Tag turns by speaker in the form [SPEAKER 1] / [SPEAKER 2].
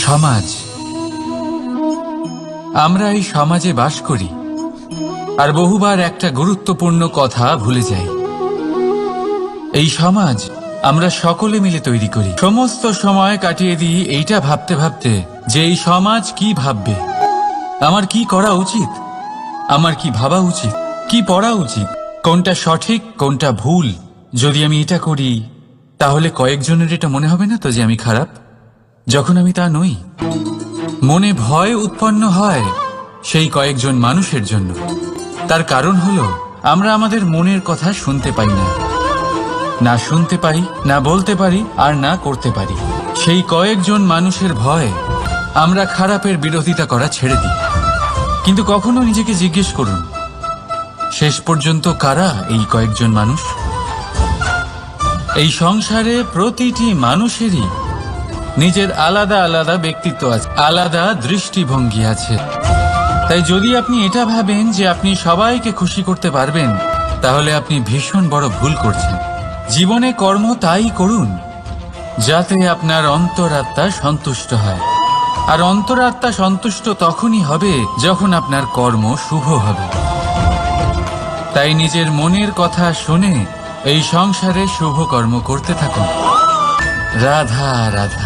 [SPEAKER 1] সমাজ। আমরা এই সমাজে বাস করি আর বহুবার একটা গুরুত্বপূর্ণ কথা ভুলে যাই। এই সমাজ আমরা সকলে মিলে তৈরি করি। সমস্ত সময় কাটিয়ে দিই এইটা ভাবতে ভাবতে যে এই সমাজ কি ভাববে, আমার কি করা উচিত, আমার কি ভাবা উচিত, কি পড়া উচিত, কোনটা সঠিক কোনটা ভুল। যদি আমি এটা করি তাহলে কয়েকজনের এটা মনে হবে না তো যে আমি খারাপ, যখন আমি তা নই। মনে ভয় উৎপন্ন হয় সেই কয়েকজন মানুষের জন্য। তার কারণ হলো আমরা আমাদের মনের কথা শুনতে পাই না, না শুনতে পারি, না বলতে পারি, আর না করতে পারি। সেই কয়েকজন মানুষের ভয়ে আমরা খারাপের বিরোধিতা করা ছেড়ে দিই। কিন্তু কখনো নিজেকে জিজ্ঞেস করুন, শেষ পর্যন্ত কারা এই কয়েকজন মানুষ? এই সংসারে প্রতিটি মানুষেরই নিজের আলাদা আলাদা ব্যক্তিত্ব আছে, আলাদা দৃষ্টিভঙ্গি আছে। তাই যদি আপনি এটা ভাবেন যে আপনি সবাইকে খুশি করতে পারবেন, তাহলে আপনি ভীষণ বড় ভুল করছেন। জীবনে কর্ম তাই করুন যাতে আপনার অন্তরাত্মা সন্তুষ্ট হয়, আর অন্তরাত্মা সন্তুষ্ট তখনই হবে যখন আপনার কর্ম শুভ হবে। তাই নিজের মনের কথা শুনে এই সংসারে শুভ কর্ম করতে থাকুন। রাধা রাধা।